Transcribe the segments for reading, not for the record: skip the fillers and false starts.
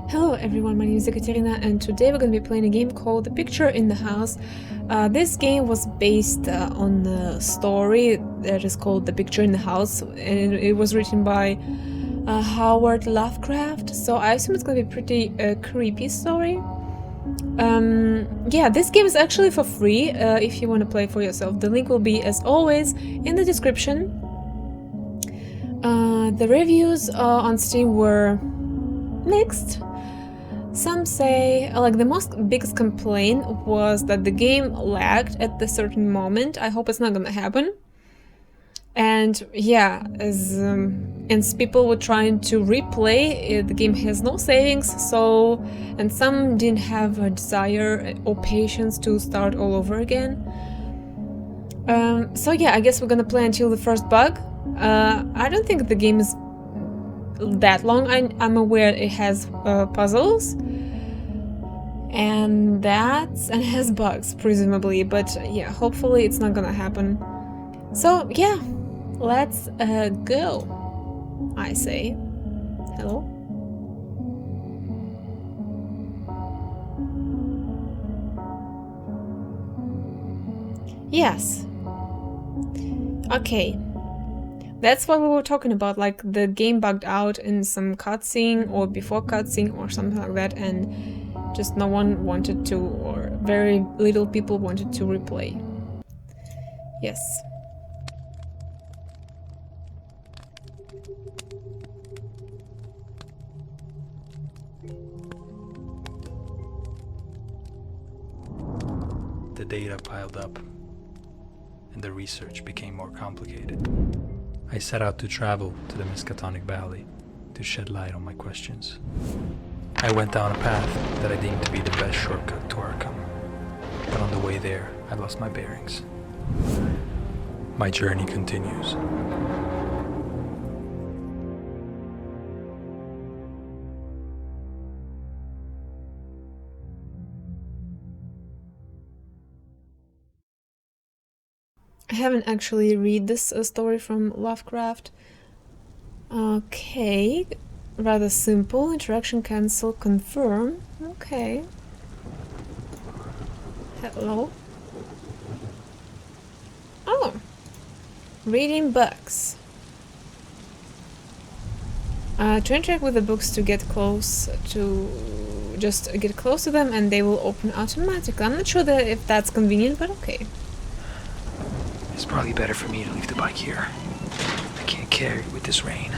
Hello everyone, my name is Ekaterina and today we're going to be playing a game called The Picture in the House. This game was based on a story that is called The Picture in the House, and it was written by Howard Lovecraft, so I assume it's going to be a pretty creepy story. Yeah, this game is actually for free if you want to play for yourself. The link will be, as always, in the description. The reviews on Steam were mixed. Some say, like, the biggest complaint was that the game lagged at a certain moment. I hope it's not gonna happen. And yeah, as people were trying to replay, the game has no savings, so, and some didn't have a desire or patience to start all over again. So yeah, I guess we're gonna play until the first bug. I don't think the game is that long. I'm aware it has puzzles and has bugs, presumably, but yeah, hopefully it's not gonna happen. So yeah, let's go, I say. Hello? Yes. Okay. That's what we were talking about, like the game bugged out in some cutscene or before cutscene or something like that, and just no one wanted to, or very little people wanted to replay. Yes. The data piled up, and the research became more complicated. I set out to travel to the Miskatonic Valley to shed light on my questions. I went down a path that I deemed to be the best shortcut to Arkham, but on the way there, I lost my bearings. My journey continues. I haven't actually read this story from Lovecraft. Okay, rather simple. Interaction cancel, confirm. Okay. Hello. Oh, reading books. To interact with the books to get close to, just get close to them and they will open automatically. I'm not sure if that's convenient, but okay. It's probably better for me to leave the bike here. I can't carry it with this rain.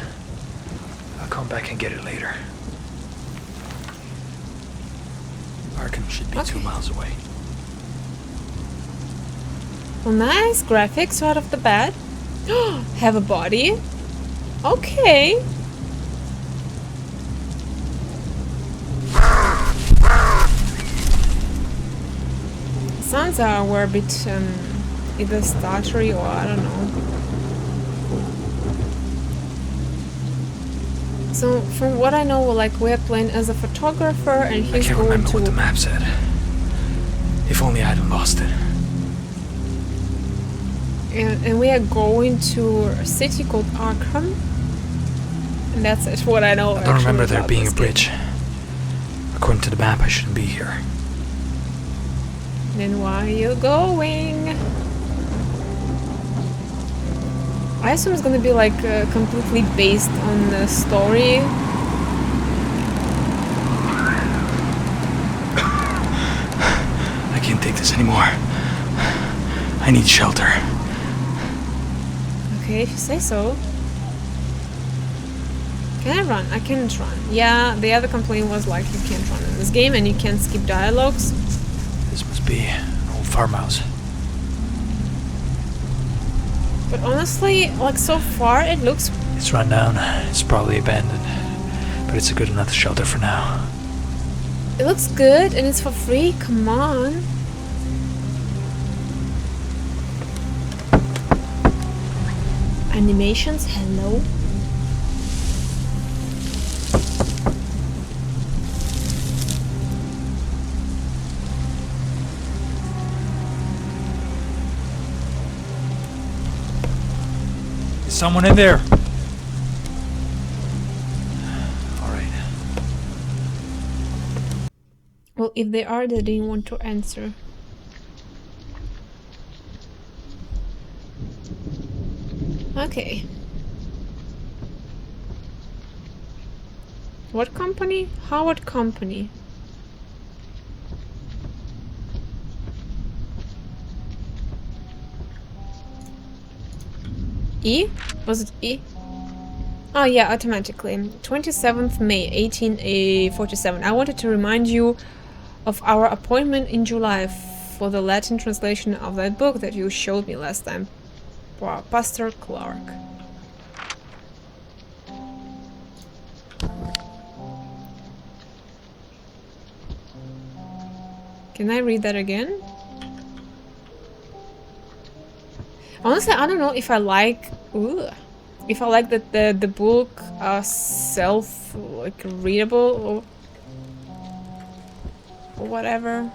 I'll come back and get it later. Arkham should be 2 miles away. Well, nice graphics right off the bat. Have a body. Okay. Sounds were a bit either stuttery or I don't know. So from what I know, like, we're playing as a photographer and he's I can't going remember to... what the map said. If only I hadn't lost it. And we are going to a city called Arkham. And that's it, what I know. I don't remember there being a bridge. According to the map, I shouldn't be here. Then why are you going? I assume it's gonna be like completely based on the story. I can't take this anymore. I need shelter. Okay, if you say so. Can I run? I can't run. Yeah, the other complaint was like you can't run in this game and you can't skip dialogues. This must be an old farmhouse. But honestly, like, so far it looks... It's run down. It's probably abandoned. But it's a good enough shelter for now. It looks good and it's for free. Come on. Animations, hello. Is someone in there? if they are, they didn't want to answer. Okay. What company? Howard Company. E? Was it E? Oh yeah, automatically. 27th May 1847. I wanted to remind you of our appointment in July for the Latin translation of that book that you showed me last time. Pastor Clark. Can I read that again? Honestly, I don't know if I like... Ooh. If I like that the book readable or whatever.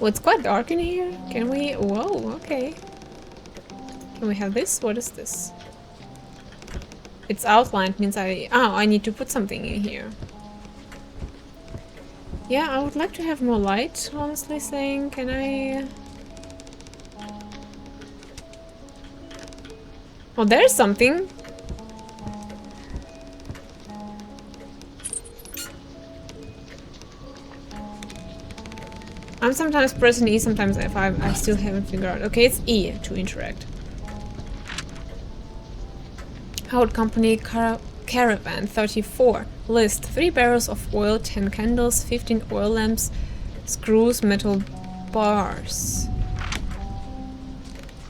Well, it's quite dark in here. Can we... Whoa, okay. Can we have this? What is this? It's outlined, means I need to put something in here. Yeah, I would like to have more light, honestly saying. Can I... Oh, there's something. I'm sometimes pressing E, sometimes F5. I still haven't figured out. Okay, it's E to interact. Howard Company Caravan 34. List 3 barrels of oil, 10 candles, 15 oil lamps, screws, metal bars.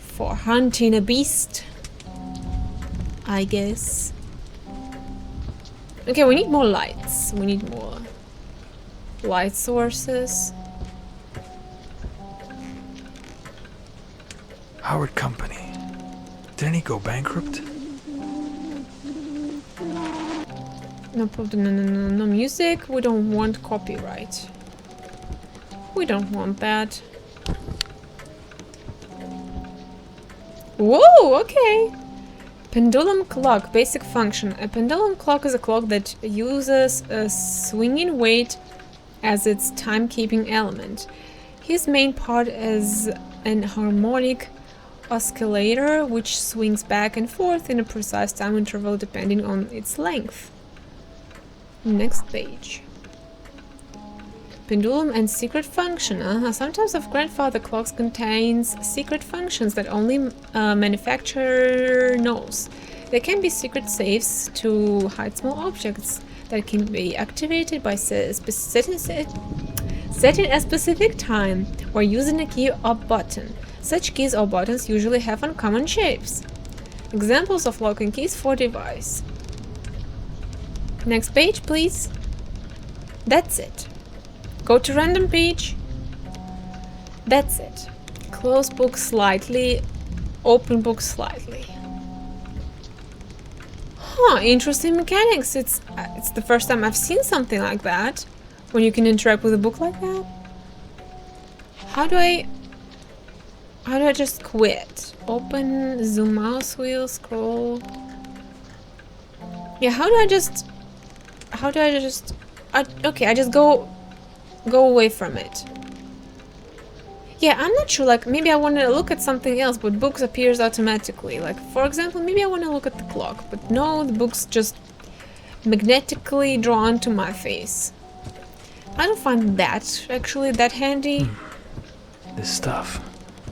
For hunting a beast, I guess. Okay, we need more lights. We need more light sources. Howard Company. Didn't he go bankrupt? No problem. No music. We don't want copyright. We don't want that. Whoa, okay. Pendulum clock, basic function. A pendulum clock is a clock that uses a swinging weight as its timekeeping element. His main part is an harmonic oscillator which swings back and forth in a precise time interval depending on its length. Next page. Pendulum and secret function. Some types of grandfather clocks contains secret functions that only manufacturer knows. They can be secret safes to hide small objects that can be activated by setting a specific time or using a key or button. Such keys or buttons usually have uncommon shapes. Examples of locking keys for device. Next page, please. That's it. Go to random page. That's it. Close book slightly, open book slightly. Huh, interesting mechanics. It's the first time I've seen something like that. When you can interact with a book like that. How do I just quit? Open, zoom mouse wheel, scroll. Yeah, how do I just okay, I just go away from it. Yeah, I'm not sure, like, maybe I want to look at something else, but books appears automatically. Like, for example, maybe I want to look at the clock, but no, the book's just magnetically drawn to my face. I don't find that actually that handy. This stuff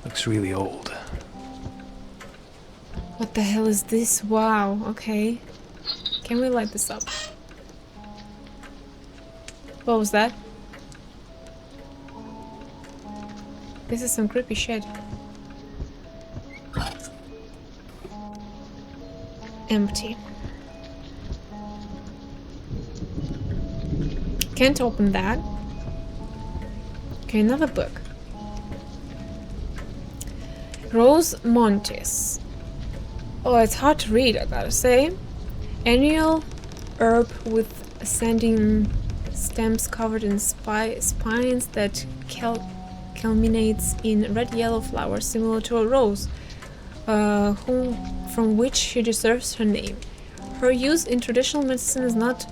looks really old. What the hell is this? Wow, okay. Can we light this up? What was that? This is some creepy shit. Empty. Can't open that. Okay, another book. Rose Montes. Oh, it's hard to read, I gotta say. Annual herb with ascending stems covered in spines that culminates in red-yellow flowers similar to a rose, from which she deserves her name. Her use in traditional medicine is not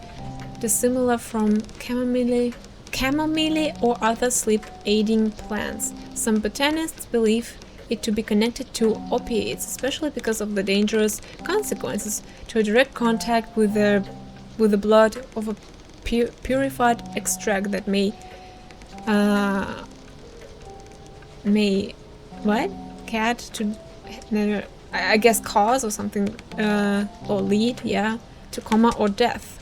dissimilar from chamomile chamomile or other sleep-aiding plants. Some botanists believe it to be connected to opiates, especially because of the dangerous consequences to a direct contact with the blood of a purified extract that may what? Cat to no, I guess cause or something or lead, yeah, to coma or death.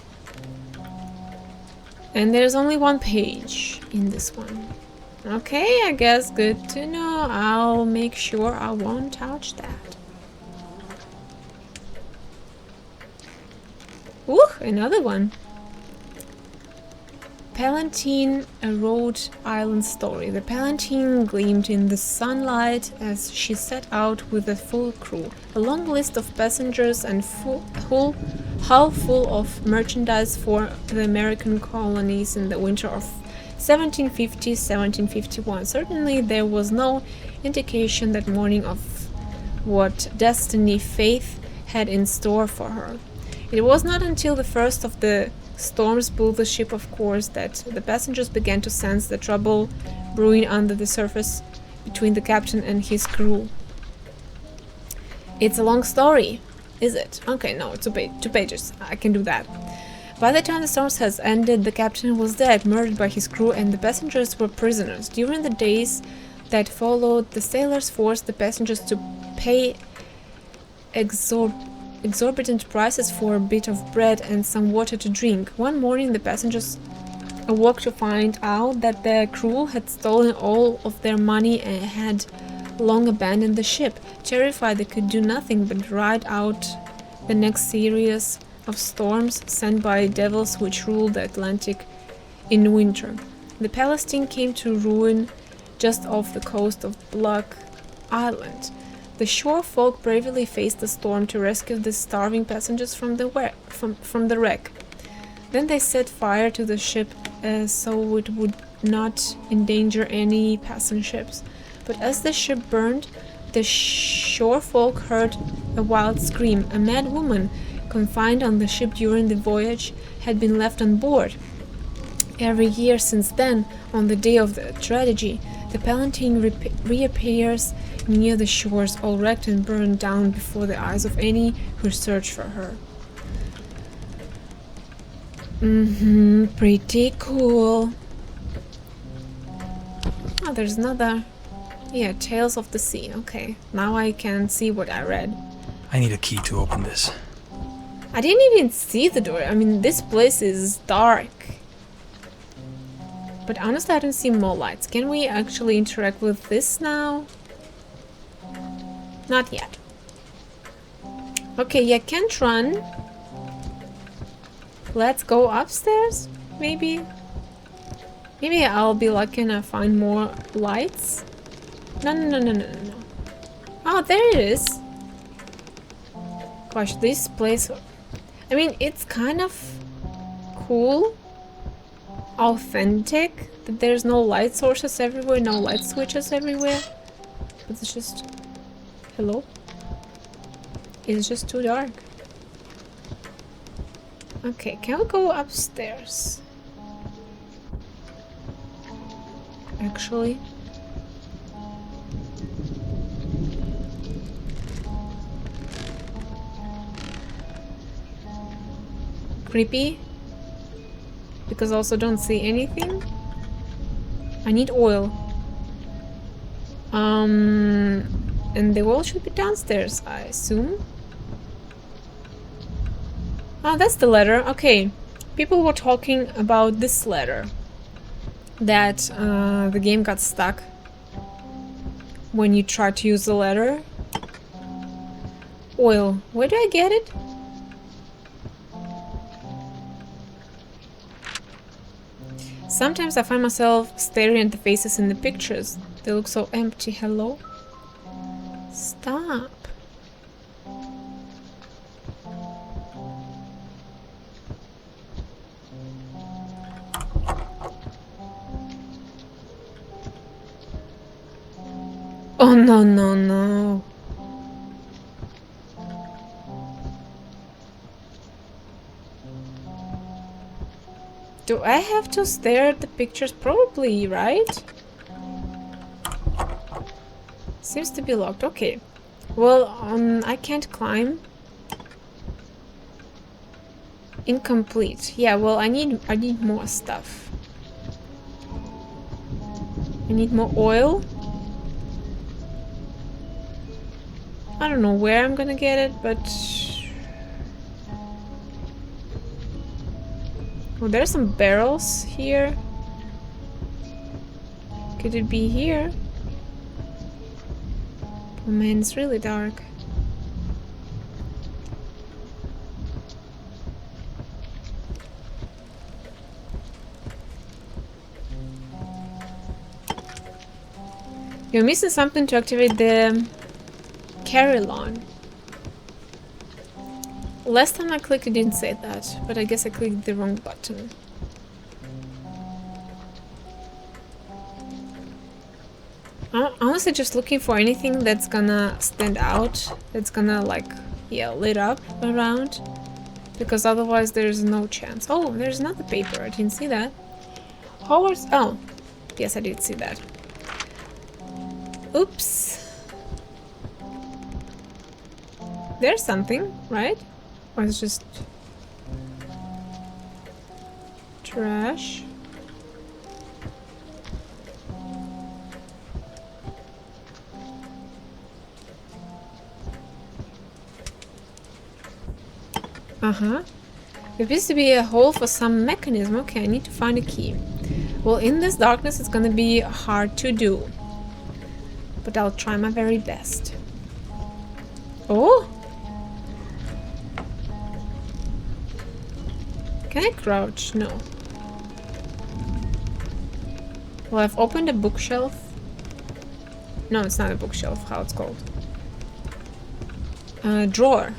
And there's only one page in this one. Okay, I guess good to know. I'll make sure I won't touch that. Ooh, another one. Palatine, a Rhode Island story. The Palatine gleamed in the sunlight as she set out with a full crew. A long list of passengers and hull full of merchandise for the American colonies in the winter of 1750-1751. Certainly there was no indication that morning of what destiny Faith had in store for her. It was not until the first of the storms blew the ship of course that the passengers began to sense the trouble brewing under the surface between the captain and his crew. It's a long story, is it? Okay, no, it's 2 pages. I can do that. By the time the storms has ended, the captain was dead, murdered by his crew, and the passengers were prisoners. During the days that followed, the sailors forced the passengers to pay exorbitant prices for a bit of bread and some water to drink. One morning the passengers awoke to find out that their crew had stolen all of their money and had long abandoned the ship. Terrified, they could do nothing but ride out the next series of storms sent by devils which ruled the Atlantic in winter. The Palestine came to ruin just off the coast of Block Island. The shore folk bravely faced the storm to rescue the starving passengers from the wreck. Then they set fire to the ship so it would not endanger any passing ships. But as the ship burned, the shore folk heard a wild scream. A mad woman, confined on the ship during the voyage, had been left on board. Every year since then, on the day of the tragedy, the Palatine reappears near the shores, all wrecked and burned down before the eyes of any who search for her. Pretty cool. Oh, there's another. Yeah, Tales of the Sea. Okay, now I can see what I read. I need a key to open this. I didn't even see the door. I mean, this place is dark. But honestly, I don't see more lights. Can we actually interact with this now? Not yet. Okay, yeah, can't run. Let's go upstairs, maybe? Maybe I'll be lucky and I find more lights. No. Oh, there it is. Gosh, this place... I mean, it's kind of cool. Authentic. That there's no light sources everywhere, no light switches everywhere. But it's just... Hello? It's just too dark. Okay, can we go upstairs? Actually. Creepy. Because I also don't see anything. I need oil. And the oil should be downstairs, I assume. Oh, that's the letter. Okay. People were talking about this letter. That the game got stuck when you try to use the letter. Oil. Where do I get it? Sometimes I find myself staring at the faces in the pictures. They look so empty. Hello? Stop. Oh, no. Do I have to stare at the pictures? Probably, right? Seems to be locked. Okay. Well, I can't climb. Incomplete. Yeah, well, I need more stuff. I need more oil. I don't know where I'm gonna get it, but... Oh, there's some barrels here. Could it be here? Oh man, it's really dark. You're missing something to activate the carry-on. Last time I clicked it didn't say that, but I guess I clicked the wrong button. I'm honestly just looking for anything that's gonna stand out, that's gonna like, yeah, lit up around, because otherwise there's no chance. Oh, there's another paper, I didn't see that. Howard's, oh, yes I did see that. Oops. There's something, right? Or it's just trash. Uh-huh. There appears to be a hole for some mechanism. Okay, I need to find a key. Well, in this darkness it's gonna be hard to do. But I'll try my very best. Oh! Can I crouch? No. Well, I've opened a bookshelf. No, it's not a bookshelf. How it's called? Drawer.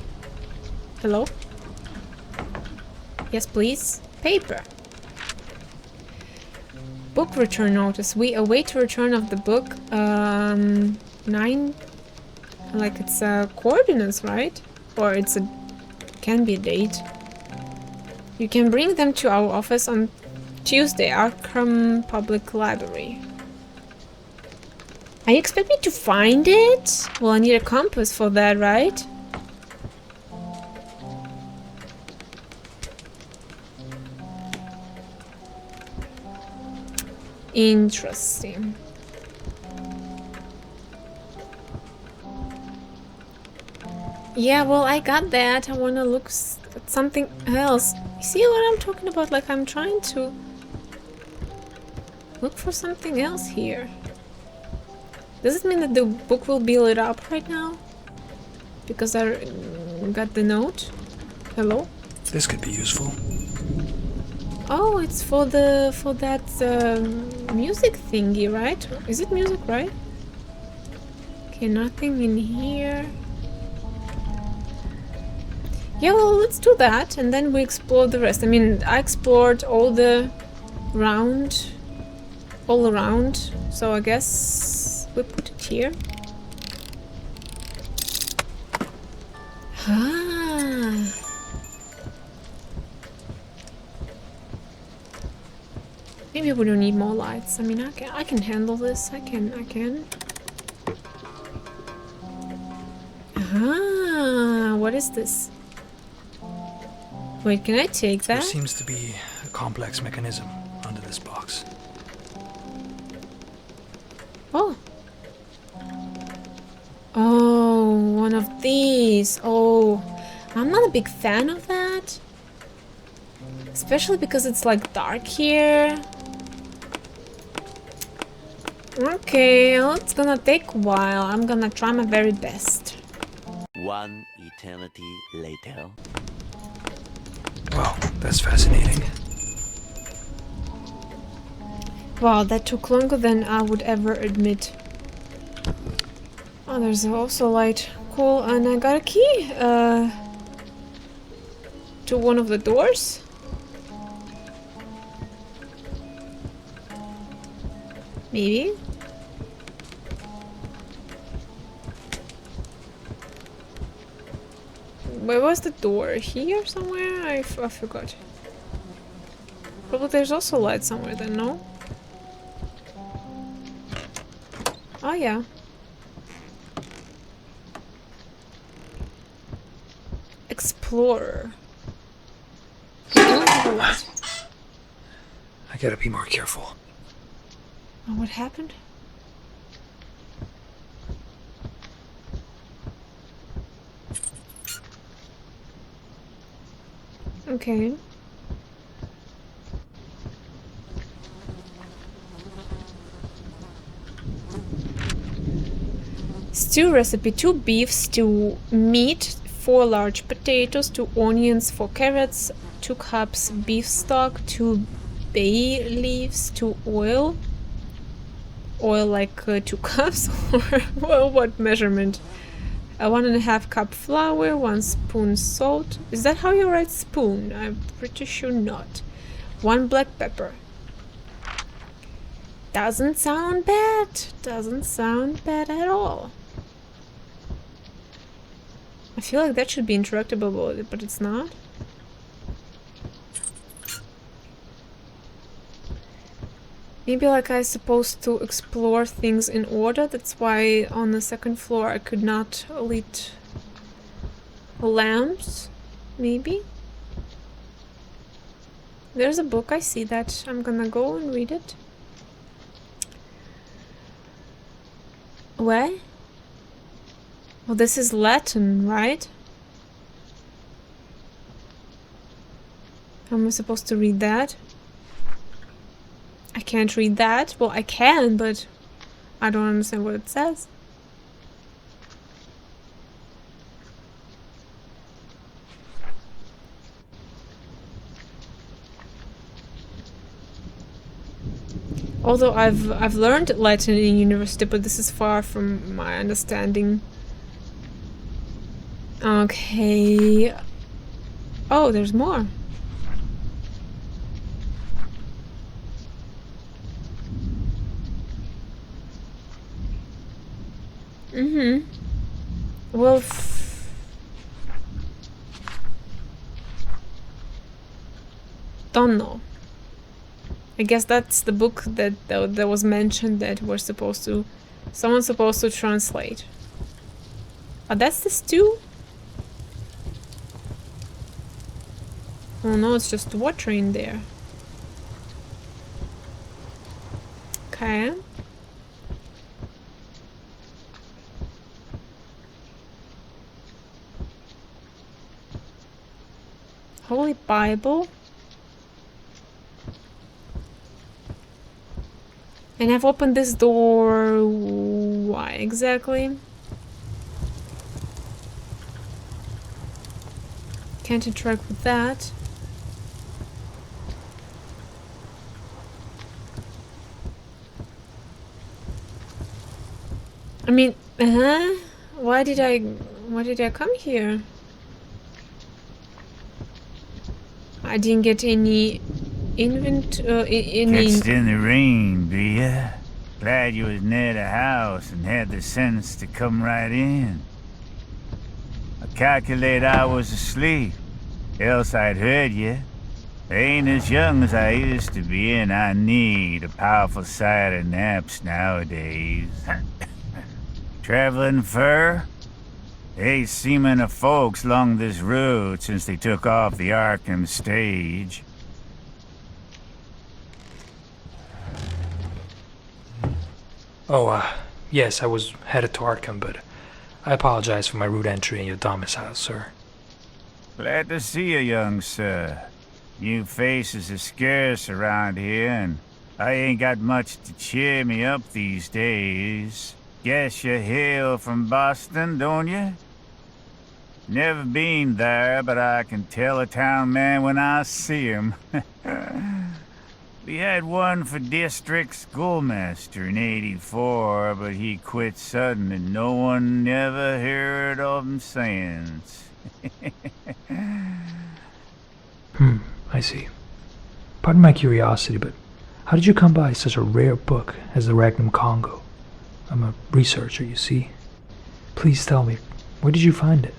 Hello? Yes, please. Paper. Book return notice. We await return of the book. 9... Like it's coordinates, right? Or it's a... Can be a date. You can bring them to our office on Tuesday, Arkham Public Library. Are you expect me to find it? Well, I need a compass for that, right? Interesting. Yeah, well, I got that. I wanna look at something else. You see what I'm talking about? Like, I'm trying to look for something else here. Does it mean that the book will be lit up right now? Because I got the note? Hello? This could be useful. Oh, it's for that music thingy, right? Is it music, right? Okay, nothing in here. Yeah, well, let's do that, and then we explore the rest. I mean, I explored all around, so I guess we put it here. Ah. Maybe we don't need more lights. I mean, I can handle this. I can. Ah, what is this? Wait, can I take that? There seems to be a complex mechanism under this box. Oh. Oh, one of these. Oh, I'm not a big fan of that. Especially because it's like dark here. Okay, well, it's gonna take a while. I'm gonna try my very best. One eternity later. Wow, that's fascinating. Wow, that took longer than I would ever admit. Oh, there's also light. Cool, and I got a key to one of the doors. Maybe. Where was the door? Here somewhere? I forgot. Probably there's also light somewhere then, no? Oh yeah. Explorer. You don't have a light. I gotta be more careful. Oh, what happened? Okay. Stew recipe: 2 beef stew, meat, 4 large potatoes, 2 onions, 4 carrots, 2 cups beef stock, 2 bay leaves, 2 oil. Oil like 2 cups, or well, what measurement? 1.5 cup flour, 1 spoon salt. Is that how you write spoon? I'm pretty sure not. 1 black pepper. Doesn't sound bad. Doesn't sound bad at all. I feel like that should be interactable, but it's not. Maybe like I supposed to explore things in order. That's why on the second floor I could not lit lamps. Maybe. There's a book, I see that. I'm gonna go and read it. Where? Well, this is Latin, right? How am I supposed to read that? I can't read that. Well, I can, but I don't understand what it says. Although I've learned Latin in university, but this is far from my understanding. Okay. Oh, there's more. Well, don't know. I guess that's the book that was mentioned that we're supposed to... Someone's supposed to translate. Oh, that's the stew? Oh no, it's just water in there. Okay. Holy Bible. And I've opened this door... Why exactly? Can't interact with that. I mean, why did I come here? I didn't get any Catched in the rain, be ya? Glad you was near the house and had the sense to come right in. I calculate I was asleep, else I'd heard you. I ain't as young as I used to be, and I need a powerful sight of naps nowadays. Traveling fur? Ain't seen many folks along this road since they took off the Arkham stage. Oh, yes, I was headed to Arkham, but I apologize for my rude entry in your domicile, sir. Glad to see you, young sir. New faces are scarce around here, and I ain't got much to cheer me up these days. Guess you hail from Boston, don't you? Never been there, but I can tell a town man when I see him. We had one for district schoolmaster in '84, but he quit sudden and no one never heard of him since. I see. Pardon my curiosity, but how did you come by such a rare book as the Regnum Congo? I'm a researcher, you see. Please tell me, where did you find it?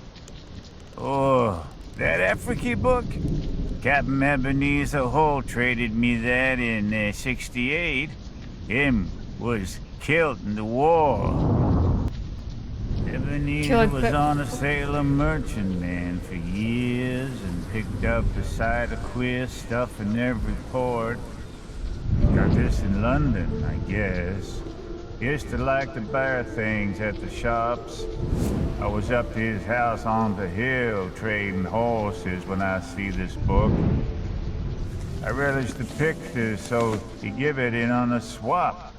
Oh, that African book? Captain Ebenezer Holt traded me that in '68. Him was killed in the war. Ebenezer Killed was the- on a Salem merchantman for years and picked up a side of queer stuff in every port. Got this in London, I guess. Used to like to buy things at the shops. I was up to his house on the hill trading horses when I see this book. I relished the pictures, so he give it in on a swap.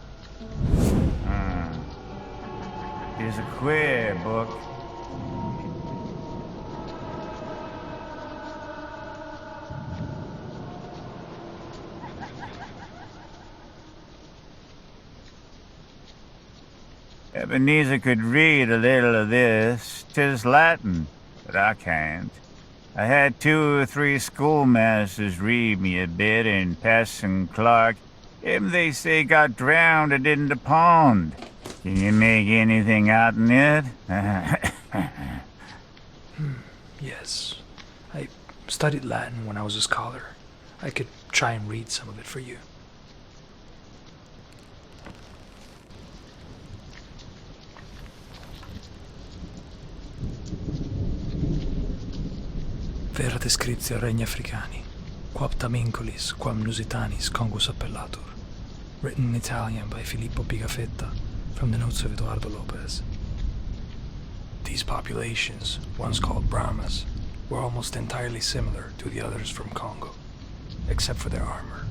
It's a queer book. Ebenezer could read a little of this. 'Tis Latin, but I can't. I had 2 or 3 schoolmasters read me a bit, and Parson Clark, him they say got drowned in the pond. Can you make anything out in it? Yes. I studied Latin when I was a scholar. I could try and read some of it for you. Vera descriptio regni africani, quapta mincolis, quam nusitanis congus appellatur, written in Italian by Filippo Pigafetta from the notes of Eduardo Lopez. These populations, once called Brahmas, were almost entirely similar to the others from Congo, except for their armor,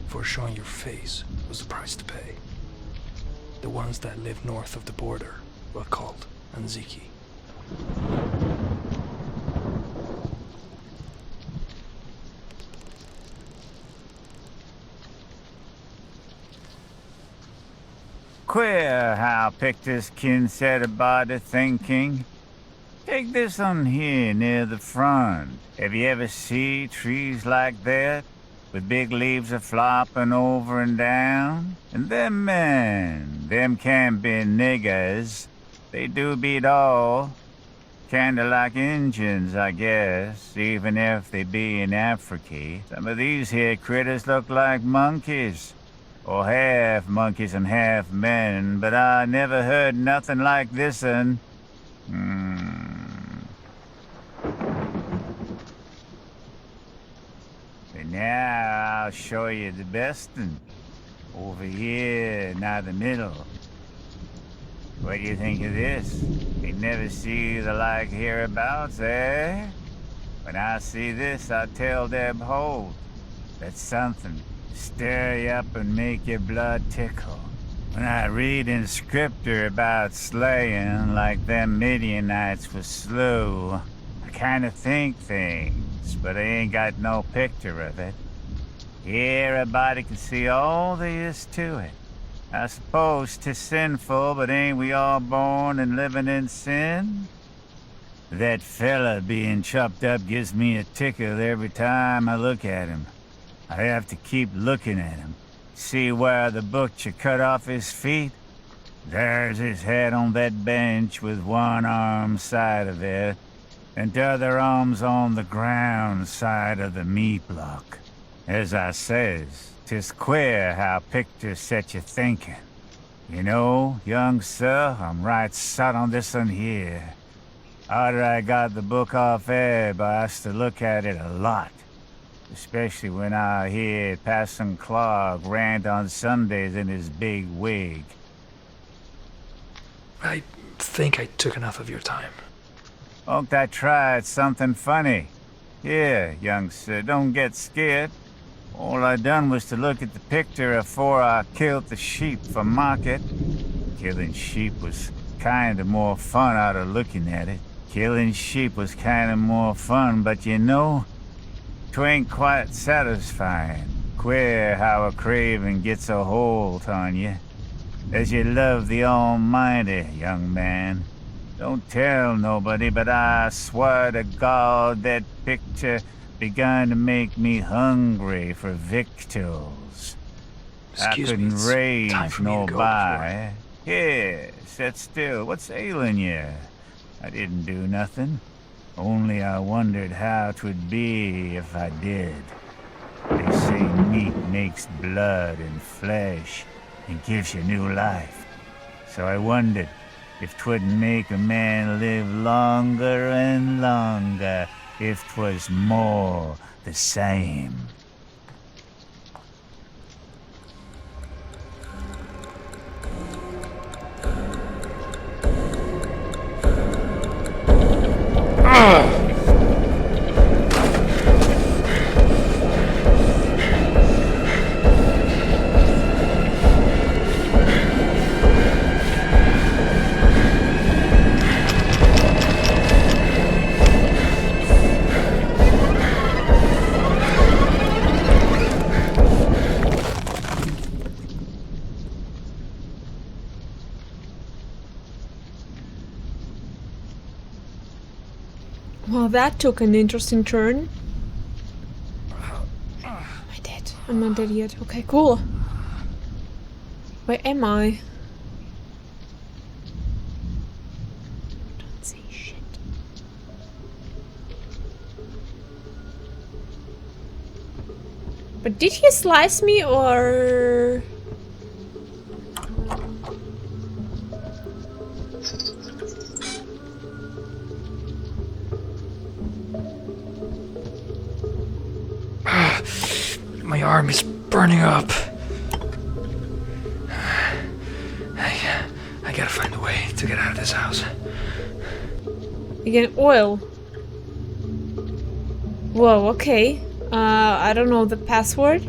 for showing your face was the price to pay. The ones that lived north of the border were called Anziki. Queer how Pictus kin said about the thinking. Take this one here near the front. Have you ever seen trees like that? With big leaves a-flopping over and down? And them men, them can't be niggers. They do beat all. Kinda like Injuns, I guess, even if they be in Africa. Some of these here critters look like monkeys. Or half monkeys and half men, but I never heard nothing like this one. But now I'll show you the best one. Over here, now the middle. What do you think of this? You never see the like hereabouts, eh? When I see this, I tell Deb Holt. That's something. Stir you up and make your blood tickle. When I read in scripture about slaying like them Midianites was slew, I kinda think things, but I ain't got no picture of it. Everybody can see all there is to it. I suppose 'tis sinful, but ain't we all born and living in sin? That fella being chopped up gives me a tickle every time I look at him. I have to keep looking at him. See where the butcher cut off his feet? There's his head on that bench with one arm side of it, and the other arm's on the ground side of the meat block. As I says, 'tis queer how pictures set you thinking. You know, young sir, I'm right set on this one here. After I got the book off Eb, I used to look at it a lot. Especially when I hear Parson Clark rant on Sundays in his big wig. I think I took enough of your time. Won't I tried something funny? Here, young sir, don't get scared. All I done was to look at the picture afore I killed the sheep for market. Killing sheep was kinda more fun out of looking at it. Killing sheep was kinda more fun, but you know, 'twain't quite satisfying. Queer how a craving gets a hold on you. As you love the Almighty, young man. Don't tell nobody, but I swear to God that picture begun to make me hungry for victuals. Excuse I me, couldn't it's raise time for me no to go buy. Here, sit still. What's ailing you? I didn't do nothing. Only I wondered how 'twould be if I did. They say meat makes blood and flesh and gives you new life. So I wondered if 'twouldn't make a man live longer and longer if 'twas more the same. Well, that took an interesting turn. Am I dead? I'm not dead yet. Okay, cool. Where am I? Don't say shit. But did he slice me or... My arm is burning up. I gotta find a way to get out of this house. Again, oil. Whoa, okay. I don't know the password.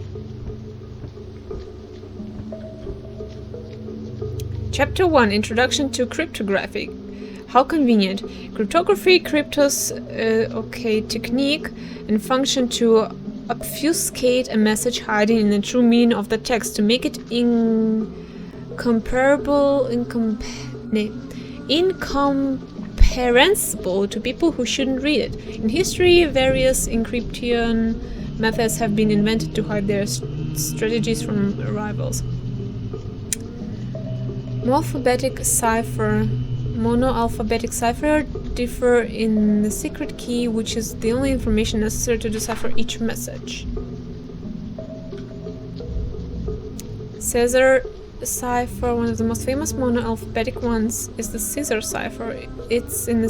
Chapter 1, Introduction to Cryptography. How convenient. Cryptography, technique and function to obfuscate a message hiding in the true meaning of the text to make it incomprehensible to people who shouldn't read it. In history, various encryption methods have been invented to hide their strategies from rivals. Monoalphabetic cipher differ in the secret key, which is the only information necessary to decipher each message. Caesar cipher, one of the most famous monoalphabetic ones, is the Caesar cipher. It's in the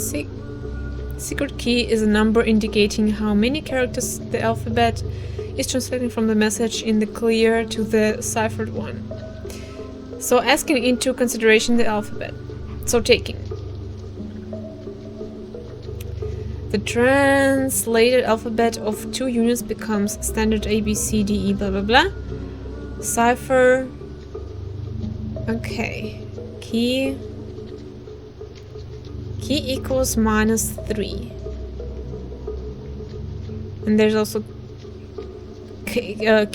secret key is a number indicating how many characters the alphabet is translating from the message in the clear to the ciphered one. So asking into consideration the alphabet. So taking. The translated alphabet of 2 units becomes standard A, B, C, D, E, blah, blah, blah. Cipher. Okay. Key equals -3. And there's also key. Yeah,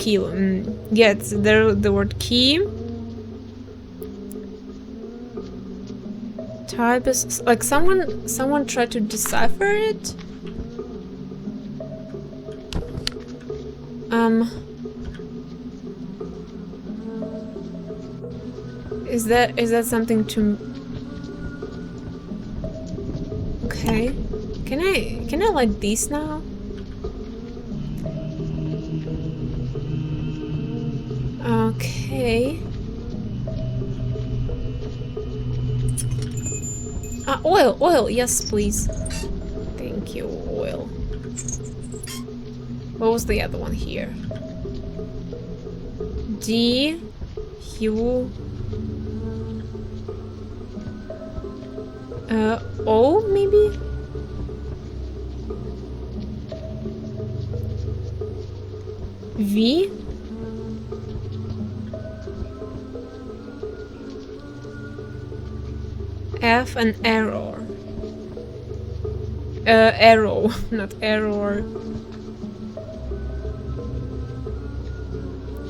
it's there, the word key. Type is like someone tried to decipher it. Is that something to? Okay, can I like these now? Okay. Oil, yes, please. Thank you, oil. What was the other one here? D, U, O, maybe? V? F and error. Arrow, not error.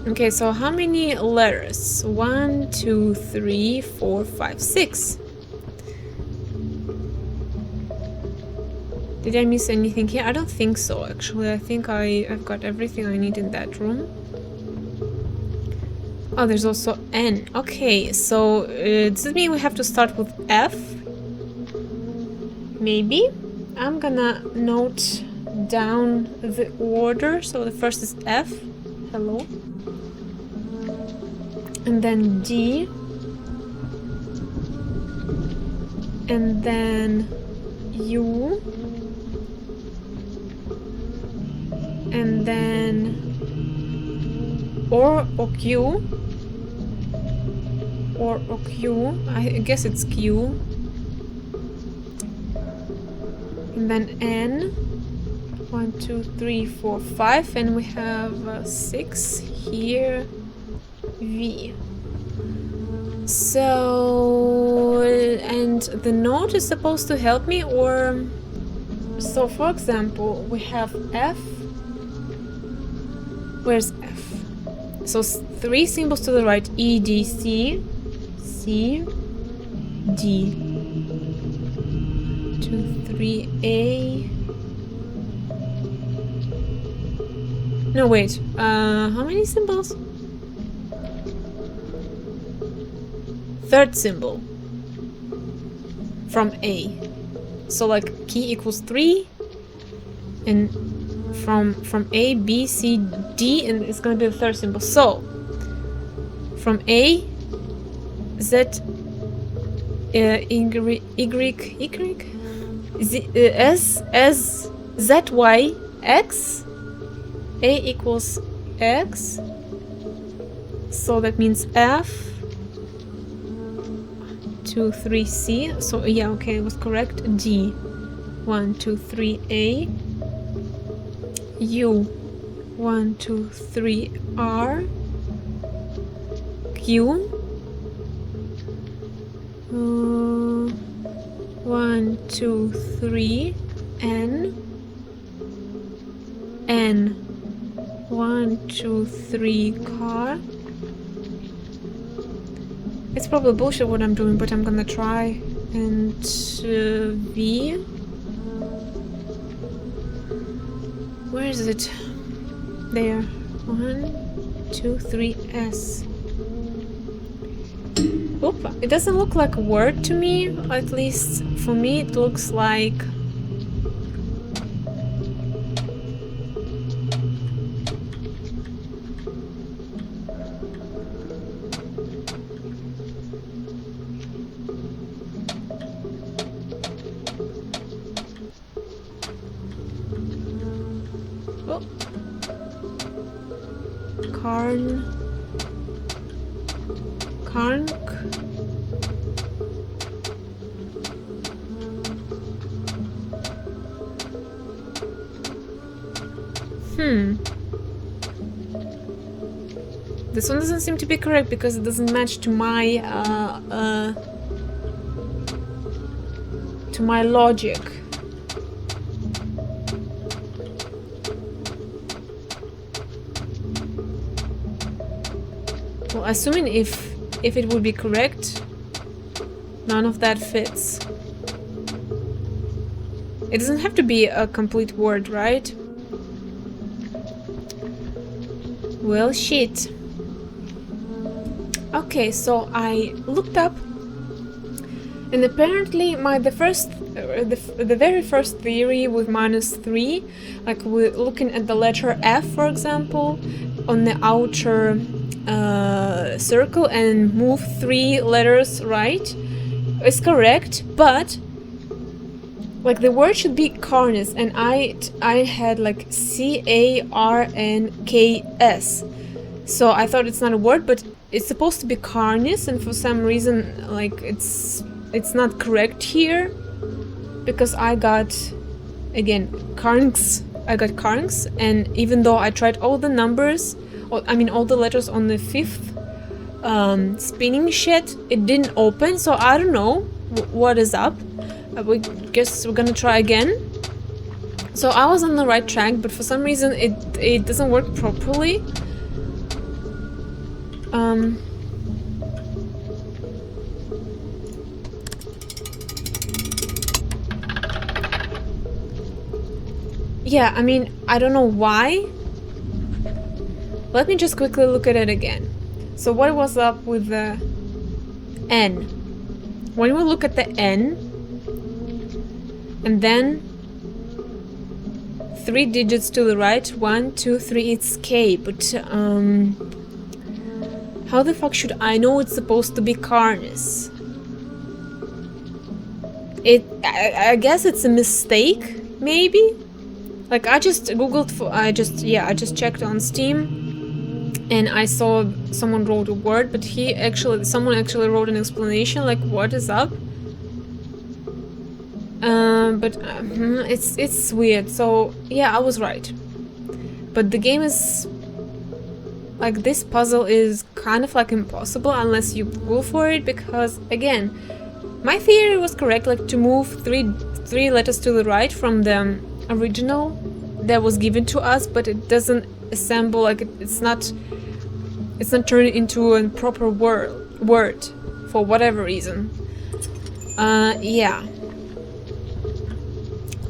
Okay, so how many letters? 1, 2, 3, 4, 5, 6. Did I miss anything here? I don't think so, actually. I think I've got everything I need in that room. Oh, there's also N. Okay, so does it mean we have to start with F? Maybe? I'm gonna note down the order. So the first is F. Hello. And then D. And then U. And then or Q. Or Q. I guess it's Q. And then N. 1, 2, 3, 4, 5. And we have 6 here. V. So, and the note is supposed to help me, or so for example, we have F. Where's F? So 3 symbols to the right: E, D, C, C, D. 2, 3, A. No, wait. How many symbols? Third symbol from A. So like key equals 3, and from A, B, C, D, and it's gonna be the third symbol. So from A, Z, S, Z, Y, X. A equals X. So that means F. 2, 3, C. So yeah, okay, it was correct. D. 1, 2, 3, A. U. 1, 2, 3, R. Q. 1, 2, 3, N. N. 1, 2, 3, car. It's probably bullshit what I'm doing, but I'm gonna try. And V. Where is it? There. 1, 2, 3, S. Oop, it doesn't look like a word to me. At least for me, it looks like. Karnk. This one doesn't seem to be correct because it doesn't match to my logic. Well, assuming if it would be correct, none of that fits. It doesn't have to be a complete word, right? Well, shit. Okay, so I looked up, and apparently the very first theory with -3, like we're looking at the letter F, for example, on the outer circle and move 3 letters right, is correct, but like the word should be Carnus, and I had like CARNKS, so I thought it's not a word, but it's supposed to be Carnus, and for some reason like it's not correct here, because I got again Karnks. I got Karnks, and even though I tried all the numbers, all the letters on the 5th spinning shit, it didn't open, so I don't know what is up. We guess we're gonna try again. So I was on the right track, but for some reason it doesn't work properly. Yeah, I mean, I don't know why. Let me just quickly look at it again. So what was up with the N? When we look at the N, and then 3 digits to the right. 1, 2, 3. Escape. But how the fuck should I know it's supposed to be Carnus? I guess it's a mistake, maybe. Like I just googled for. I just checked on Steam, and I saw someone wrote a word, but someone actually wrote an explanation, like what is up. It's weird. So yeah, I was right. But the game is like, this puzzle is kind of like impossible unless you Google for it, because again, my theory was correct. Like to move three letters to the right from the original that was given to us, but it doesn't assemble. Like it's not turned into a proper word for whatever reason. Yeah.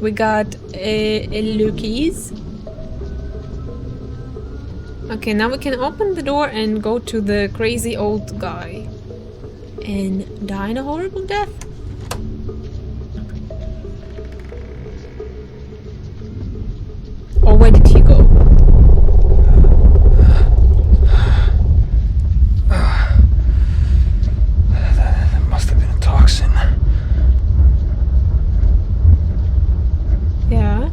We got a Lucky's. Okay, now we can open the door and go to the crazy old guy and die in a horrible death. Or where did he go? That must have been a toxin. Yeah.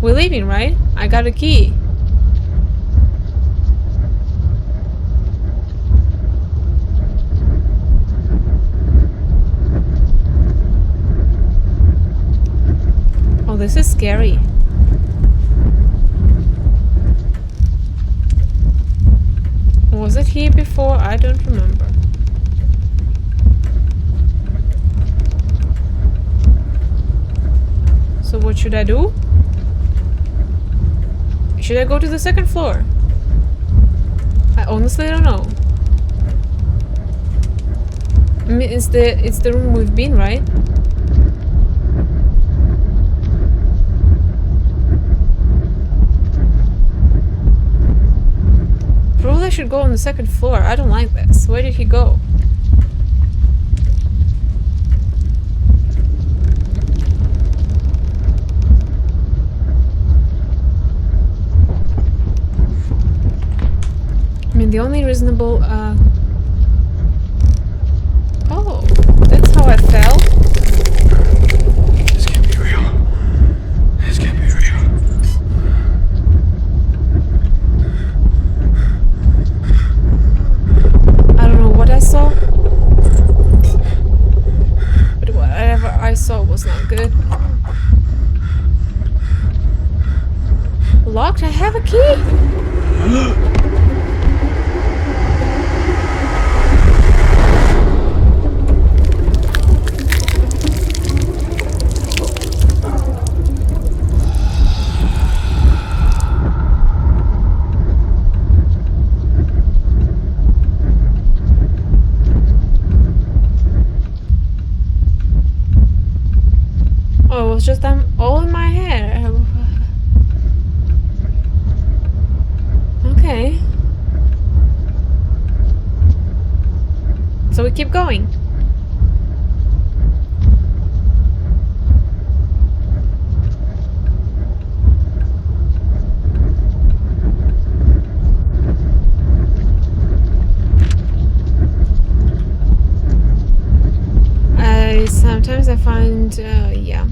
We're leaving, right? I got a key. Oh, this is scary. Was it here before? I don't remember. So what should I do? Should I go to the second floor? I honestly don't know. I mean, it's the room we've been, right? Probably I should go on the second floor. I don't like this. Where did he go? I mean, the only reasonable, oh, that's how I fell? This can't be real. This can't be real. I don't know what I saw, but whatever I saw was not good. Locked? I have a key! Oh, it was just all in my head. Okay. So we keep going. Sometimes I find, yeah.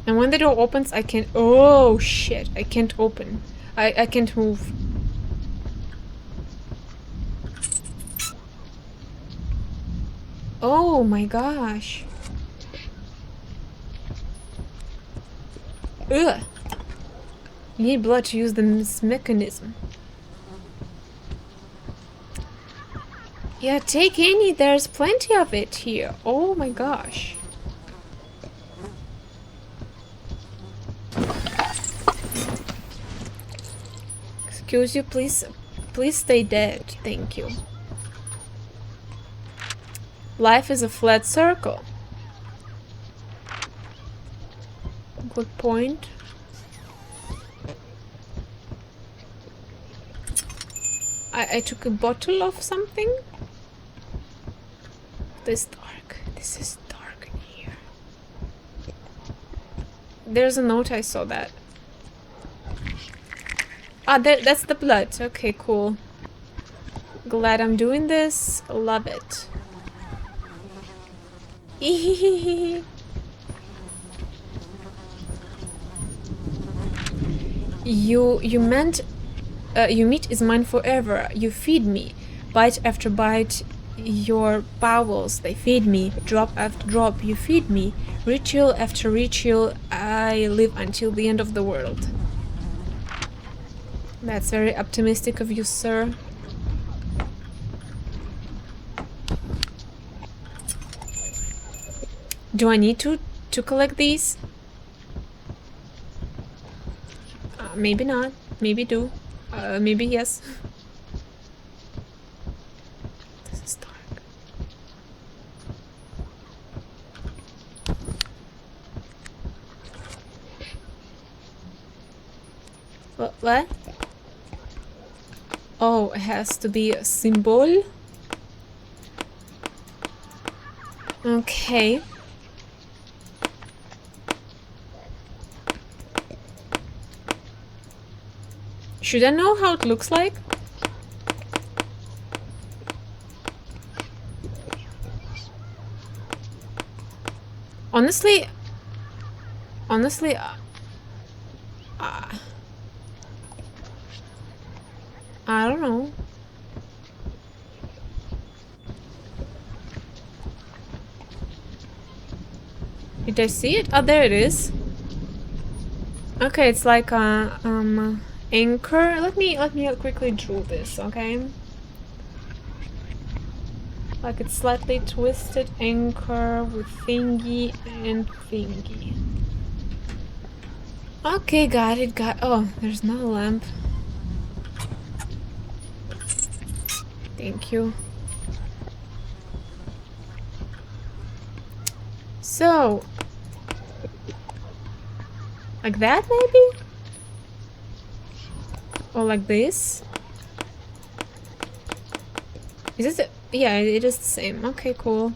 And when the door opens, I can't. Oh shit! I can't open. I can't move. Oh my gosh. Ugh. You need blood to use this mechanism. Yeah, take any. There's plenty of it here. Oh my gosh. Excuse you, please stay dead. Thank you. Life is a flat circle. Good point. I took a bottle of something. This dark. This is dark in here. There's a note, I saw that. Ah, that's the blood. Okay, cool. Glad I'm doing this. Love it. You meant your meat is mine forever. You feed me, bite after bite. Your bowels, they feed me. Drop after drop, you feed me. Ritual after ritual, I live until the end of the world. That's very optimistic of you, sir. Do I need to collect these? Maybe not. Maybe do. Maybe yes. This is dark. What? Oh, it has to be a symbol. Okay. Should I know how it looks like? Honestly, I don't know. Did I see it? Oh, there it is. Okay, it's like a anchor. Let me quickly draw this, okay? Like it's slightly twisted anchor with thingy and thingy. Okay, got it. Oh, there's no lamp. Thank you. So, like that maybe? Or like this? Is this yeah, it is the same. Okay, cool.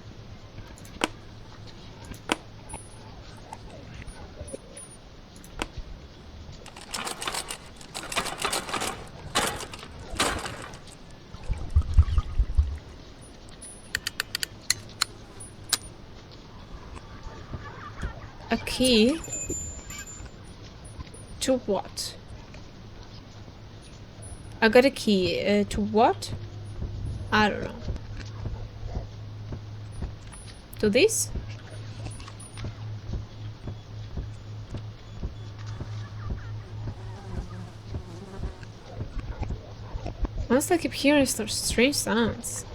A key? To what? I got a key. To what? I don't know. To this? Honestly, I keep hearing strange sounds.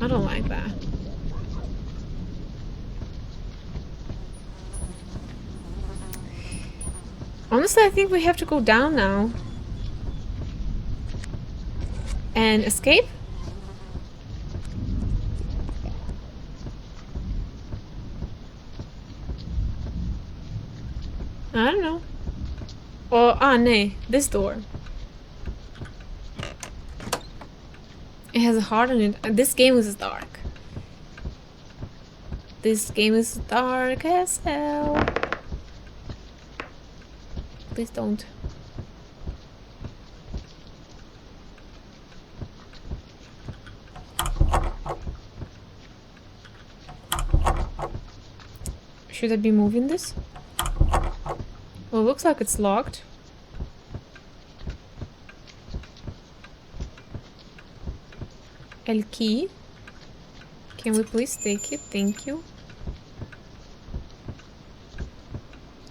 I don't like that. Honestly, I think we have to go down now. And escape? I don't know. Or, no, this door. It has a heart on it. This game is dark. This game is dark as hell. Please don't. Should I be moving this? Well, it looks like it's locked. El key. Can we please take it? Thank you.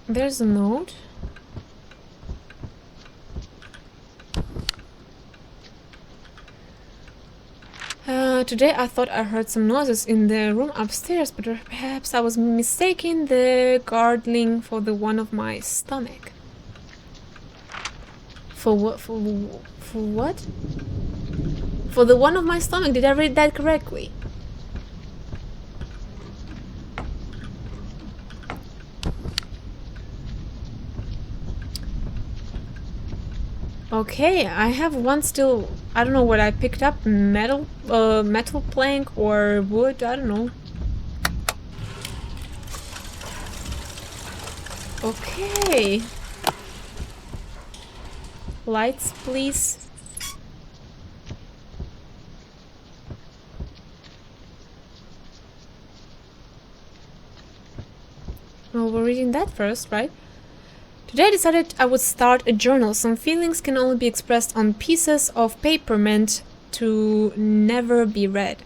There's a note. Today I thought I heard some noises in the room upstairs, but perhaps I was mistaken the gargling for the one of my stomach. For what? For what? For the one of my stomach. Did I read that correctly? Okay, I have one still. I don't know what I picked up. Metal plank or wood. I don't know. Okay. Lights, please. Well, we're reading that first, right? Today I decided I would start a journal. Some feelings can only be expressed on pieces of paper meant to never be read.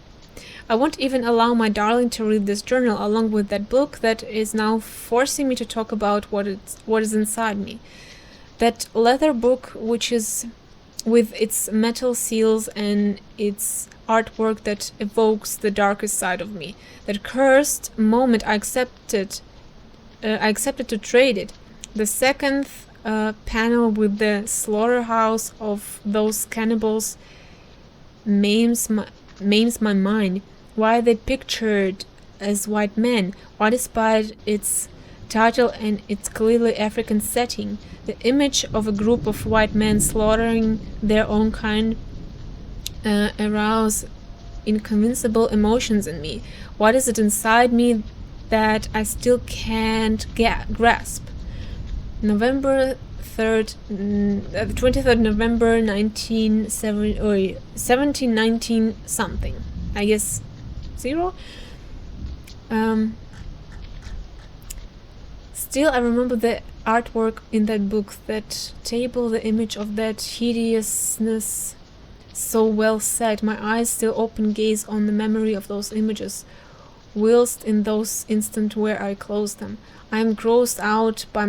I won't even allow my darling to read this journal along with that book that is now forcing me to talk about what is inside me. That leather book which is with its metal seals and its artwork that evokes the darkest side of me. That cursed moment I accepted to trade it. The second panel with the slaughterhouse of those cannibals maims my mind. Why are they pictured as white men? Why, despite its title and its clearly African setting, the image of a group of white men slaughtering their own kind arouse inconceivable emotions in me? What is it inside me that I still can't grasp? November 3rd, 23rd November 1719 something. I guess 0. Still, I remember the artwork in that book, that table, the image of that hideousness so well set. My eyes still open gaze on the memory of those images, whilst in those instants where I close them, I am grossed out by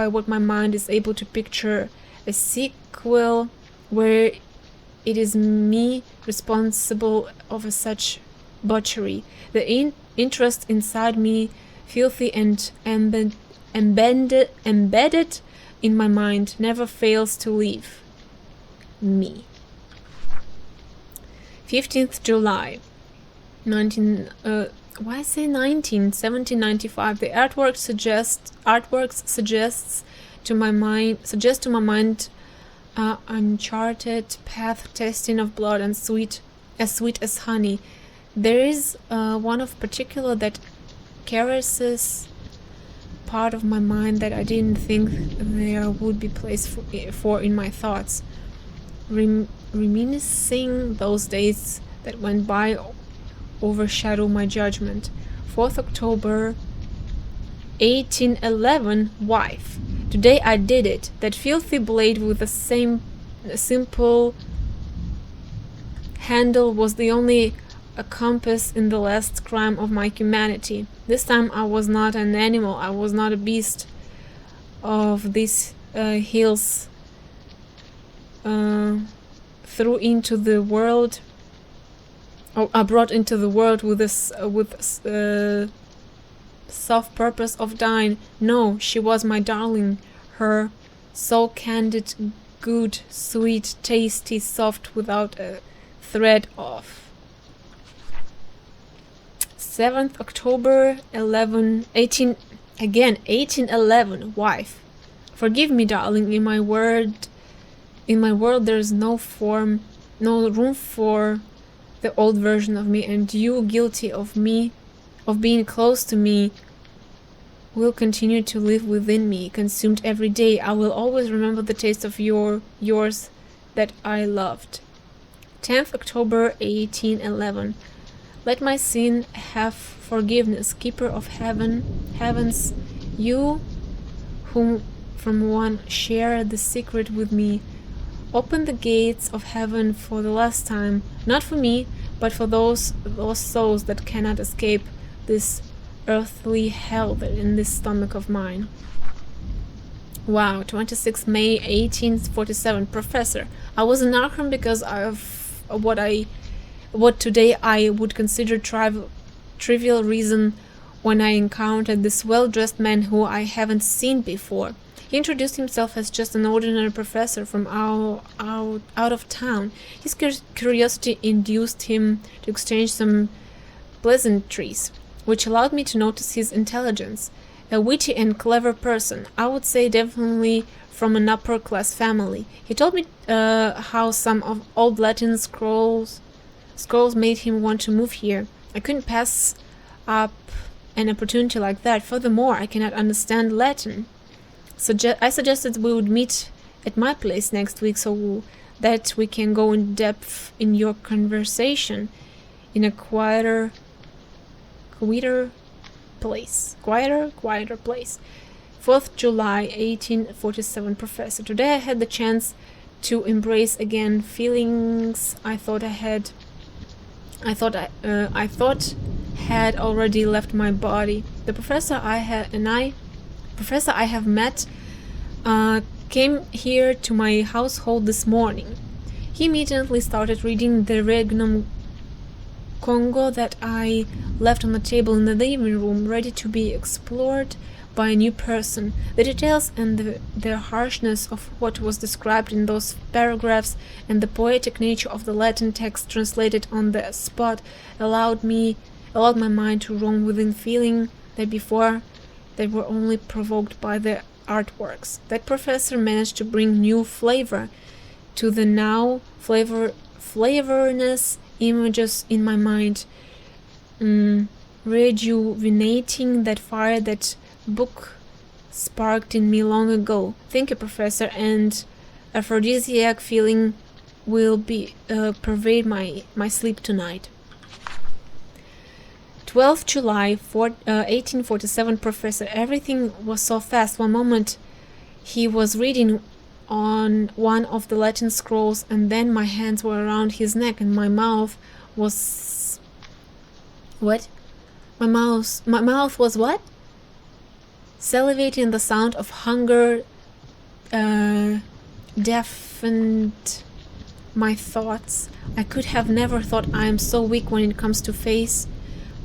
what my mind is able to picture, a sequel where it is me responsible of such butchery. The interest inside me, filthy and embedded in my mind, never fails to leave me. 15th July 1795. The artwork suggests to my mind uncharted path testing of blood and sweet as honey. There is one of particular that caresses part of my mind that I didn't think there would be place for in my thoughts. Reminiscing those days that went by overshadow my judgment. 4th October 1811. Wife. Today I did it. That filthy blade with the same simple handle was the only compass in the last crime of my humanity. This time I was not an animal. I was not a beast of these hills threw into the world. I brought into the world with this soft purpose of dying. No, she was my darling, her so candid, good, sweet, tasty, soft, without a thread of. 7th October 1811. Wife. Forgive me, darling. In my world there is no room for the old version of me, and you, guilty of being close to me, will continue to live within me, consumed every day. I will always remember the taste of yours that I loved. 10th October 1811. Let my sin have forgiveness, keeper of heavens, you whom from one share the secret with me. Open the gates of heaven for the last time, not for me, but for those souls that cannot escape this earthly hell that in this stomach of mine. Wow, 26 May 1847. Professor, I was in Arkham because of what today I would consider trivial reason when I encountered this well-dressed man who I haven't seen before. He introduced himself as just an ordinary professor from out of town. His curiosity induced him to exchange some pleasantries, which allowed me to notice his intelligence. a witty and clever person. I would say definitely from an upper class family. He told me how some of old Latin scrolls made him want to move here. I couldn't pass up an opportunity like that. Furthermore, I cannot understand Latin. I suggested we would meet at my place next week so that we can go in depth in your conversation in a quieter place. Quieter place. 4th July 1847. Professor. Today I had the chance to embrace again feelings I thought had already left my body. The professor I have met came here to my household this morning. He immediately started reading the Regnum Congo that I left on the table in the living room, ready to be explored by a new person. The details and the harshness of what was described in those paragraphs and the poetic nature of the Latin text translated on the spot allowed my mind to roam within feeling that before they were only provoked by the artworks. That professor managed to bring new flavor to the now flavorless images in my mind, rejuvenating that fire that book sparked in me long ago. Thank you, Professor, and aphrodisiac feeling will pervade my sleep tonight. 12th July 1847. Professor. Everything was so fast. One moment he was reading on one of the Latin scrolls, and then my hands were around his neck and my mouth was... What? My mouth was what? Salivating. The sound of hunger deafened my thoughts. I could have never thought I am so weak when it comes to face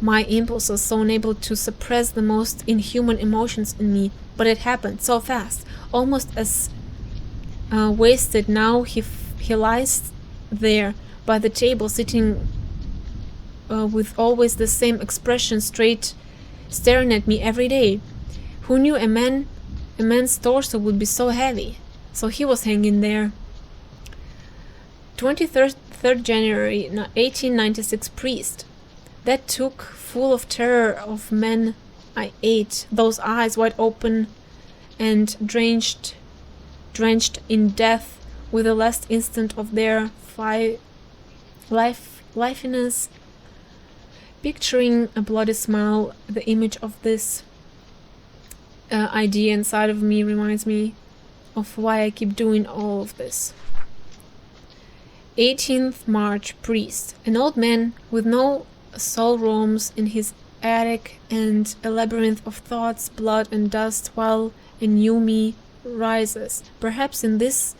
my impulses, so unable to suppress the most inhuman emotions in me. But it happened so fast, almost as wasted. Now he lies there by the table, sitting with always the same expression, straight staring at me every day. Who knew a man's torso would be so heavy? So he was hanging there. 23rd January 1896. Priest. That took, full of terror of men I ate, those eyes wide open and drenched in death, with the last instant of their lifiness, picturing a bloody smile. The image of this idea inside of me reminds me of why I keep doing all of this. 18th March. Priest. An old man with no soul roams in his attic, and a labyrinth of thoughts, blood and dust, while a new me rises. Perhaps in this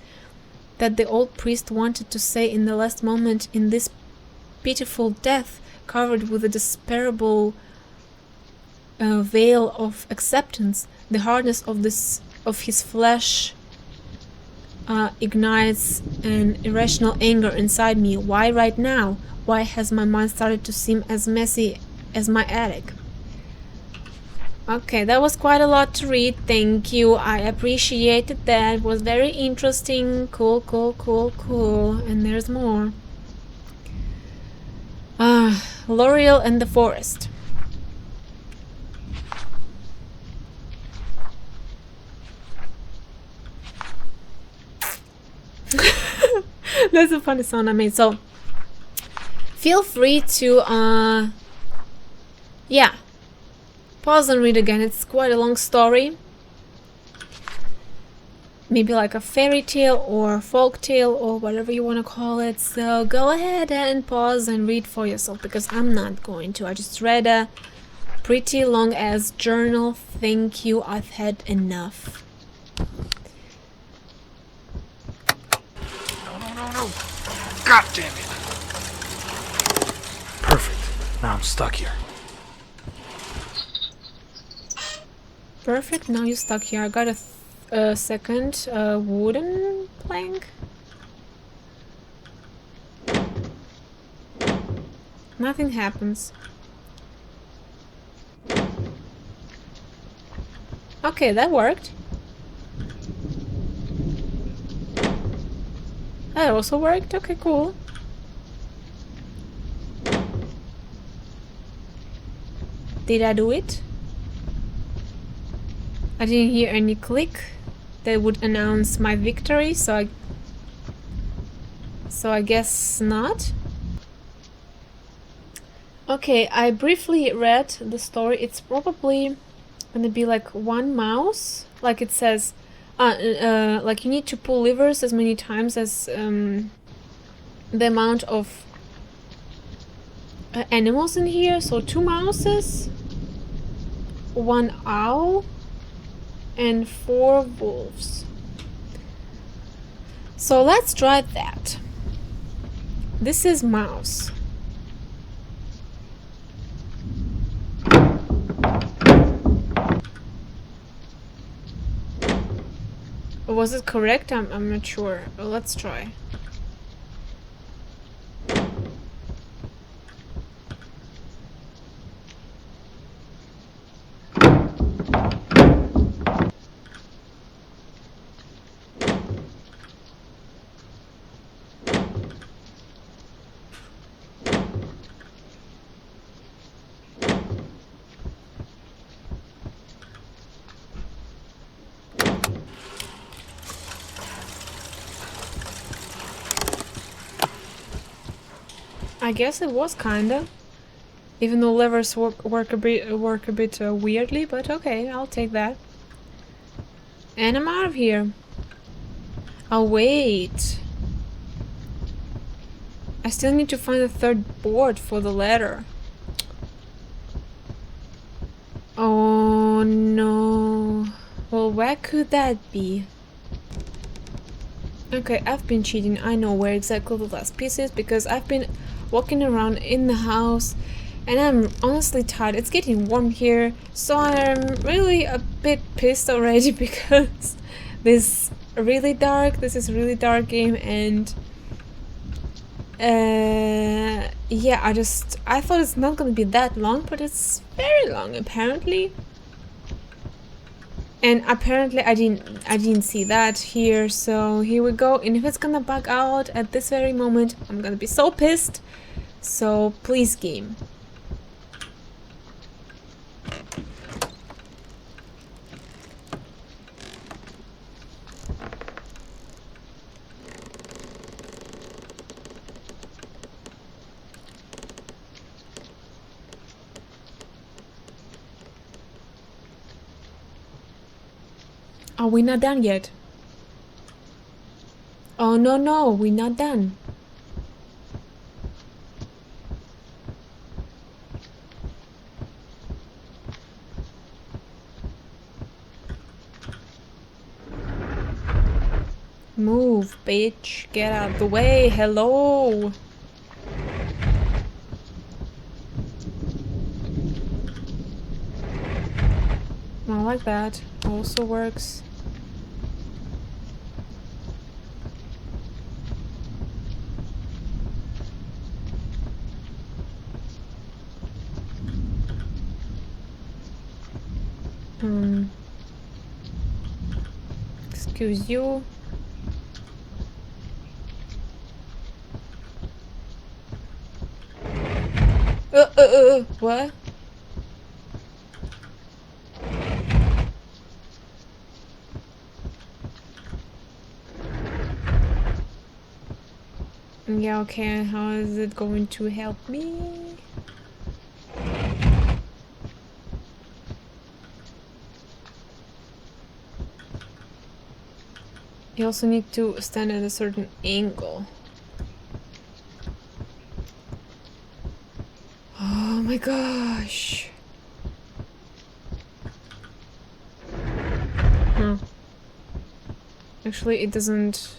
that the old priest wanted to say in the last moment, in this pitiful death, covered with a despicable veil of acceptance. The hardness of his flesh ignites an irrational anger inside me. Why right now? Why has my mind started to seem as messy as my attic? Okay, that was quite a lot to read. Thank you. I appreciated that. It was very interesting. Cool. And there's more. L'Oreal and the Forest. That's a funny sound I made. So feel free to pause and read again. It's quite a long story, maybe like a fairy tale or folk tale or whatever you want to call it. So go ahead and pause and read for yourself, because I'm not going to. I just read a pretty long ass journal. Thank you, I've had enough. No. God damn it. Perfect. Now I'm stuck here. Perfect, now you're stuck here. I got a second wooden plank. Nothing happens. Okay, that worked. That also worked. Okay, cool. Did I do it? I didn't hear any click that would announce my victory, so I guess not. Okay, I briefly read the story. It's probably gonna be like one mouse, like it says, like you need to pull levers as many times as the amount of animals in here. So 2 mouses, 1 owl, and 4 wolves. So let's try that. This is mouse. Was it correct? I'm not sure. Well, let's try. I guess it was kinda. Even though levers work a bit weirdly, but okay, I'll take that. And I'm out of here. Oh wait. I still need to find a 3rd board for the ladder. Oh no. Well, where could that be? Okay, I've been cheating. I know where exactly the last piece is because I've been walking around in the house and I'm honestly tired. It's getting warm here, so I'm really a bit pissed already because this is a really dark game, and yeah, I thought it's not gonna be that long, but it's very long apparently. And apparently I didn't see that here, so here we go. And if it's gonna bug out at this very moment, I'm gonna be so pissed. So please, game. Are we not done yet? Oh no, we're not done. Move, bitch. Get out of the way. Hello. I like that. Also works. Excuse you. What? Yeah, okay, how is it going to help me? You also need to stand at a certain angle. Oh my gosh. Huh. Actually, it doesn't...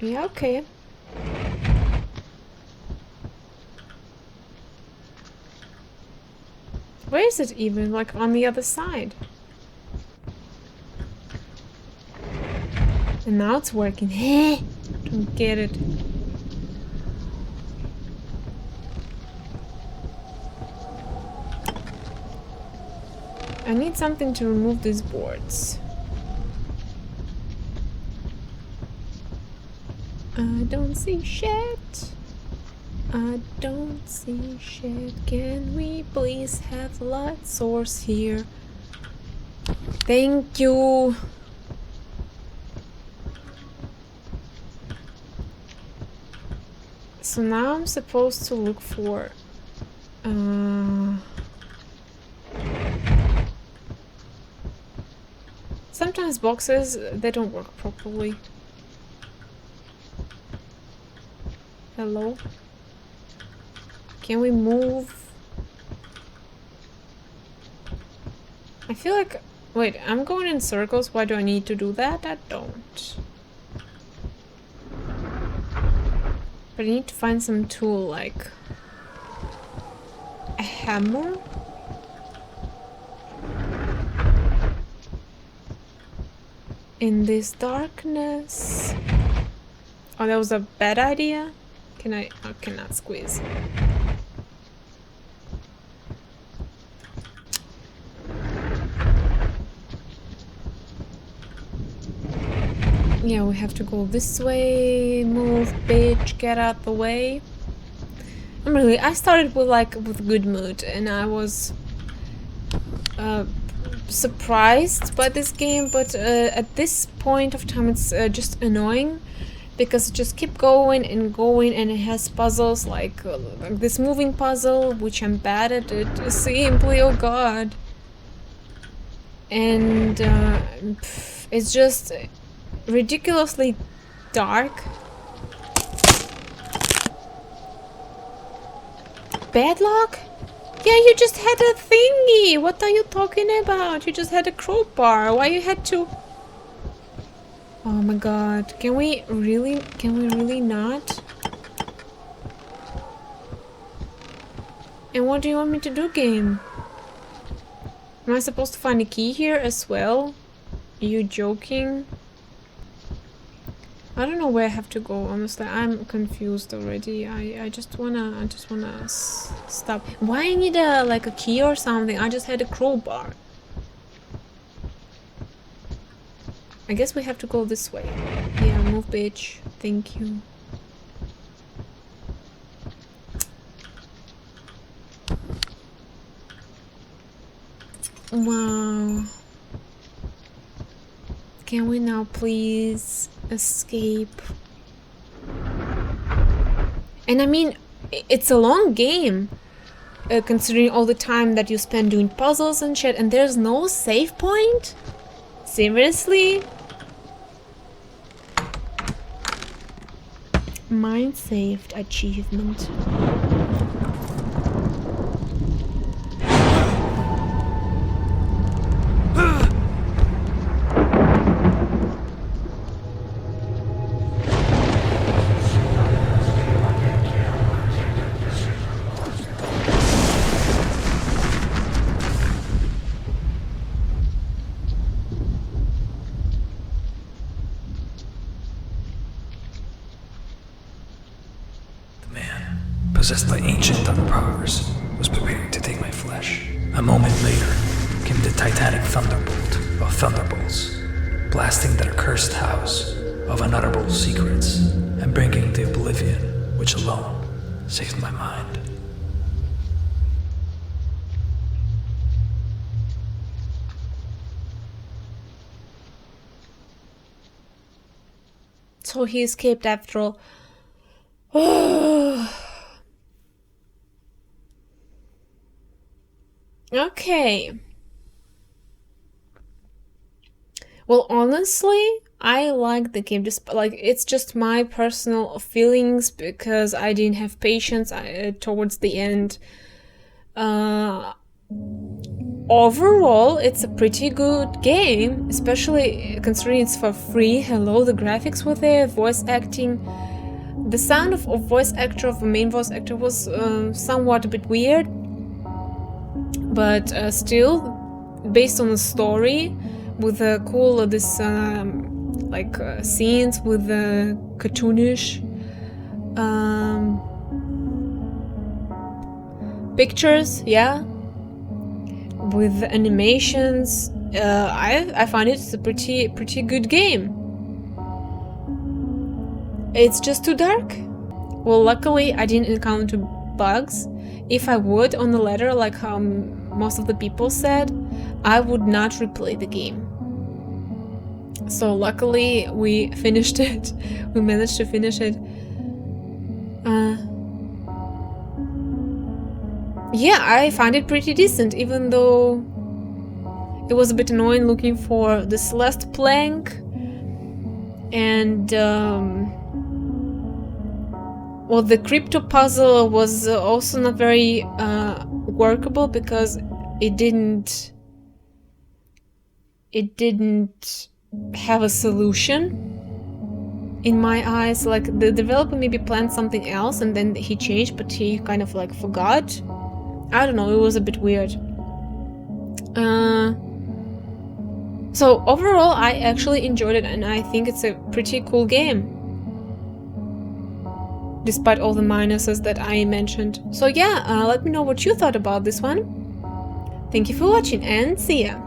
Yeah, okay. Where is it even? Like on the other side. And now it's working. Hey, don't get it. I need something to remove these boards. I don't see shit. I don't see shit. Can we please have light source here? Thank you. So now I'm supposed to look for sometimes boxes, they don't work properly. Hello? Can we move? I feel like... Wait, I'm going in circles. Why do I need to do that? I don't. But I need to find some tool, like... a hammer? In this darkness... Oh, that was a bad idea? Can I... I cannot squeeze. Yeah, we have to go this way. Move, bitch, get out the way. I started with good mood, and I was surprised by this game, but at this point of time it's just annoying because it just keep going and going, and it has puzzles like this moving puzzle, which I'm bad at it simply, oh god. And it's just ridiculously dark. Bad luck? Yeah, you just had a thingy. What are you talking about? You just had a crowbar. Why you had to... Oh my god. Can we really not? And what do you want me to do, game? Am I supposed to find a key here as well? Are you joking? I don't know where I have to go, honestly. I'm confused already. I just wanna stop. Why I need a key or something? I just had a crowbar. I guess we have to go this way. Yeah, move, bitch. Thank you. Wow. Can we now please escape? And I mean, it's a long game, considering all the time that you spend doing puzzles and shit, and there's no save point? Seriously? Mind saved achievement. Possessed by ancient dark powers, was preparing to take my flesh. A moment later, came the titanic thunderbolt of thunderbolts, blasting their cursed house of unutterable secrets, and bringing the oblivion which alone saved my mind. So he escaped after all. Okay. Well, honestly, I like the game. Just it's just my personal feelings because I didn't have patience towards the end. Overall, it's a pretty good game, especially considering it's for free. Hello, the graphics were there, voice acting. The sound of voice actor, of the main voice actor, was somewhat a bit weird. But still, based on the story, with cool scenes with cartoonish pictures, yeah, with the animations. I find it's a pretty good game. It's just too dark. Well, luckily I didn't encounter bugs. If I would on the ladder, like most of the people said, I would not replay the game. So luckily we finished it. We managed to finish it. Yeah, I find it pretty decent, even though it was a bit annoying looking for this last plank. And well, the crypto puzzle was also not very workable because it didn't have a solution in my eyes. Like, the developer maybe planned something else and then he changed, but he kind of like forgot. I don't know, it was a bit weird. So overall I actually enjoyed it, and I think it's a pretty cool game, despite all the minuses that I mentioned. So yeah, let me know what you thought about this one. Thank you for watching and see ya!